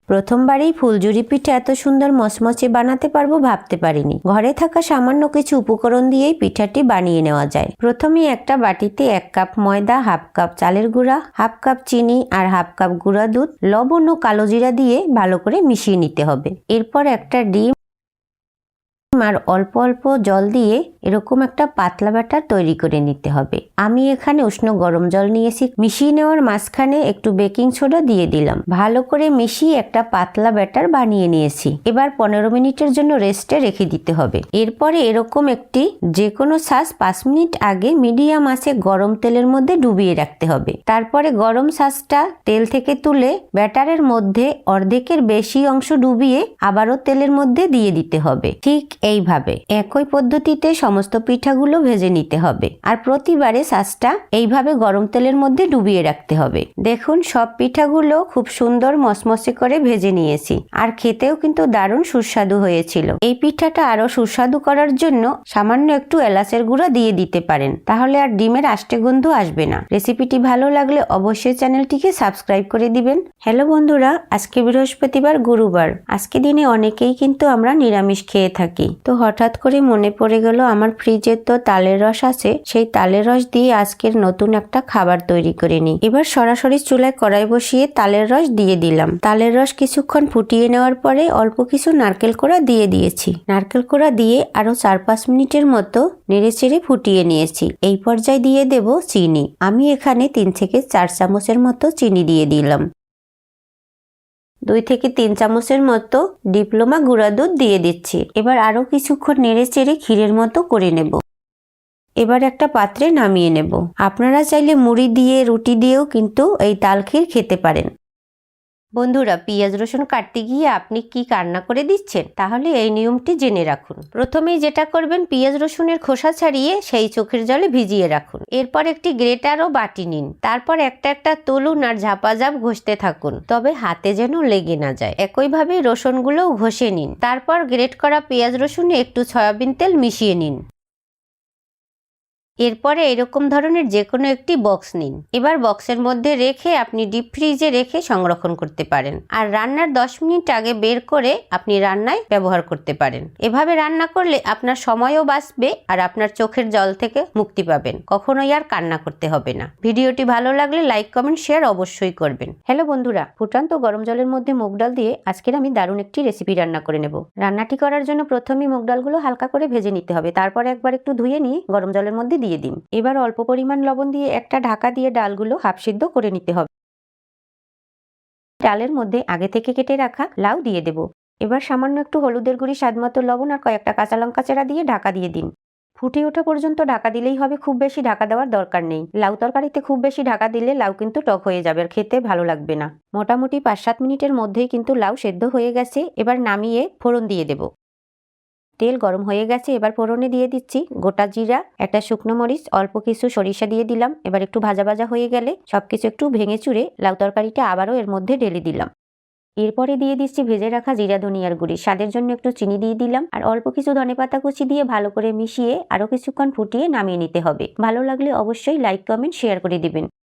প্রথমবারেই ফুলঝুরি পিঠা এত সুন্দর মচমচে বানাতে পারবো ভাবতে পারিনি। ঘরে থাকা সামান্য কিছু উপকরণ দিয়েই পিঠাটি বানিয়ে নেওয়া যায়। প্রথমে একটা বাটিতে 1 কাপ ময়দা, হাফ কাপ চালের গুঁড়া, হাফ কাপ চিনি আর হাফ কাপ গুঁড়া দুধ, লবণ ও কালো জিরা দিয়ে ভালো করে মিশিয়ে নিতে হবে। এরপর একটা ডিম আর অল্প অল্প জল দিয়ে এরকম একটা পাতলা ব্যাটার তৈরি করে নিতে হবে। আমি এখানে উষ্ণ গরম জল নিয়েছি। মিশিয়ে নেওয়ার মাঝখানে একটু বেকিং সোডা দিয়ে দিলাম। ভালো করে মিশিয়ে একটা পাতলা ব্যাটার বানিয়ে নিয়েছি। এবার 15 মিনিটের জন্য রেস্টে রেখে দিতে হবে। এরপরে এরকম একটি যে কোনো ছাঁচ 5 মিনিট আগে মিডিয়াম আঁচে গরম তেলের মধ্যে ডুবিয়ে রাখতে হবে। তারপরে গরম ছাঁচটা তেল থেকে তুলে ব্যাটারের মধ্যে অর্ধেকের বেশি অংশ ডুবিয়ে আবারও তেলের মধ্যে দিয়ে দিতে হবে। ঠিক এইভাবে একই পদ্ধতিতে সমস্ত পিঠাগুলো ভেজে নিতে হবে। আর প্রতিবারে ছাঁচটা এইভাবে গরম তেলের মধ্যে ডুবিয়ে রাখতে হবে। দেখুন সব পিঠাগুলো খুব সুন্দর মচমচে করে ভেজে নিয়েছি। আর খেতেও কিন্তু দারুণ সুস্বাদু হয়েছিল। এই পিঠাটা আরো সুস্বাদু করার জন্য সামান্য একটু এলাচের গুঁড়া দিয়ে দিতে পারেন, তাহলে আর ডিমের আষ্টে গন্ধ আসবে না। রেসিপিটি ভালো লাগলে অবশ্যই চ্যানেলটিকে সাবস্ক্রাইব করে দিবেন। হ্যালো বন্ধুরা, আজকে বৃহস্পতিবার, গুরুবার। আজকে দিনে অনেকেই কিন্তু আমরা নিরামিষ খেয়ে থাকি। তো হঠাৎ করে মনে পড়ে গেল আমার ফ্রিজে তো তালের রস আছে, সেই তালের রস দিয়ে আজকের নতুন একটা খাবার তৈরি করে নিই। এবার সরাসরি চুলায় কড়াই বসিয়ে তালের রস দিয়ে দিলাম। তালের রস কিছুক্ষণ ফুটিয়ে নেওয়ার পরে অল্প কিছু নারকেল কোড়া দিয়ে দিয়েছি। নারকেল কোড়া দিয়ে আরো 4-5 মিনিটের মতো নেড়েচেড়ে ফুটিয়ে নিয়েছি। এই পর্যায়ে দিয়ে দেব চিনি। আমি এখানে 3 থেকে 4 চামচের মতো চিনি দিয়ে দিলাম। 2 থেকে 3 চামচের মতো ডিপ্লোমা গুঁড়া দুধ দিয়ে দিচ্ছি। এবার আরো কিছুক্ষণ নেড়েচেড়ে ক্ষীরের মতো করে নেব। এবার একটা পাত্রে নামিয়ে নেব। আপনারা চাইলে মুড়ি দিয়ে, রুটি দিয়েও কিন্তু এই তাল ক্ষীর খেতে পারেন। বন্ধুরা, পেঁয়াজ রসুন কাটতে গিয়ে আপনি কি কান্না করে দিচ্ছেন? তাহলে এই নিয়মটি জেনে রাখুন। প্রথমেই যেটা করবেন, পেঁয়াজ রসুনের খোসা ছাড়িয়ে সেই চোখের জলে ভিজিয়ে রাখুন। এরপর একটি গ্রেটার ও বাটি নিন। তারপর একটা একটা তুলুন আর ঝাপাঝাপ ঘষতে থাকুন, তবে হাতে যেন লেগে না যায়। একইভাবে রসুনগুলোও ঘষে নিন। তারপর গ্রেট করা পেঁয়াজ রসুনে একটু সয়াবিন তেল মিশিয়ে নিন। এরপরে এরকম ধরনের যে কোনো একটি বক্স নিন। এবার বক্সের মধ্যে রেখে আপনি ডিপ ফ্রিজে রেখে সংরক্ষণ করতে পারেন। আর রান্নার 10 মিনিট আগে বের করে আপনি রান্নায় ব্যবহার করতে পারেন। এভাবে রান্না করলে আপনার সময়ও বাঁচবে আর আপনার চোখের জল থেকে মুক্তি পাবেন। কখনোই আর কান্না করতে হবে না। ভিডিওটি ভালো লাগলে লাইক, কমেন্ট, শেয়ার অবশ্যই করবেন। হ্যালো বন্ধুরা, ফুটান্ত গরম জলের মধ্যে মুগ ডাল দিয়ে আজকের আমি দারুণ একটি রেসিপি রান্না করে নেব। রান্নাটি করার জন্য প্রথমেই মুগ ডালগুলো হালকা করে ভেজে নিতে হবে। তারপর একবার একটু ধুয়ে নিয়ে গরম জলের মধ্যে দিয়ে দিন। এবার অল্প পরিমাণ লবণ দিয়ে একটা ঢাকা দিয়ে ডালগুলো হাফ সিদ্ধ করে নিতে হবে। ডালের মধ্যে আগে থেকে কেটে রাখা লাউ দিয়ে দেব। এবার সামান্য একটু হলুদের গুঁড়ি, স্বাদমতো লবণ আর কয়েকটা কাঁচা লঙ্কা চেরা দিয়ে ঢাকা দিয়ে দিন। ফুটে ওঠা পর্যন্ত ঢাকা দিলেই হবে, খুব বেশি ঢাকা দেওয়ার দরকার নেই। লাউ তরকারিতে খুব বেশি ঢাকা দিলে লাউ কিন্তু টক হয়ে যাবে আর খেতে ভালো লাগবে না। মোটামুটি 5-7 মিনিটের মধ্যেই কিন্তু লাউ সেদ্ধ হয়ে গেছে। এবার নামিয়ে ফোড়ন দিয়ে দেব। তেল গরম হয়ে গেছে। এবার ফোড়নে দিয়ে দিচ্ছি গোটা জিরা, একটা শুকনো মরিচ, অল্প কিছু সরিষা দিয়ে দিলাম। এবার একটু ভাজা ভাজা হয়ে গেলে সবকিছু একটু ভেঙে চুরে লাউ তরকারিটা আবারও এর মধ্যে ঢেলে দিলাম। এরপরে দিয়ে দিচ্ছি ভেজে রাখা জিরা ধনিয়ার গুঁড়ি। স্বাদের জন্য একটু চিনি দিয়ে দিলাম আর অল্প কিছু ধনেপাতা কুচি দিয়ে ভালো করে মিশিয়ে আরো কিছুক্ষণ ফুটিয়ে নামিয়ে নিতে হবে। ভালো লাগলে অবশ্যই লাইক, কমেন্ট, শেয়ার করে দিবেন।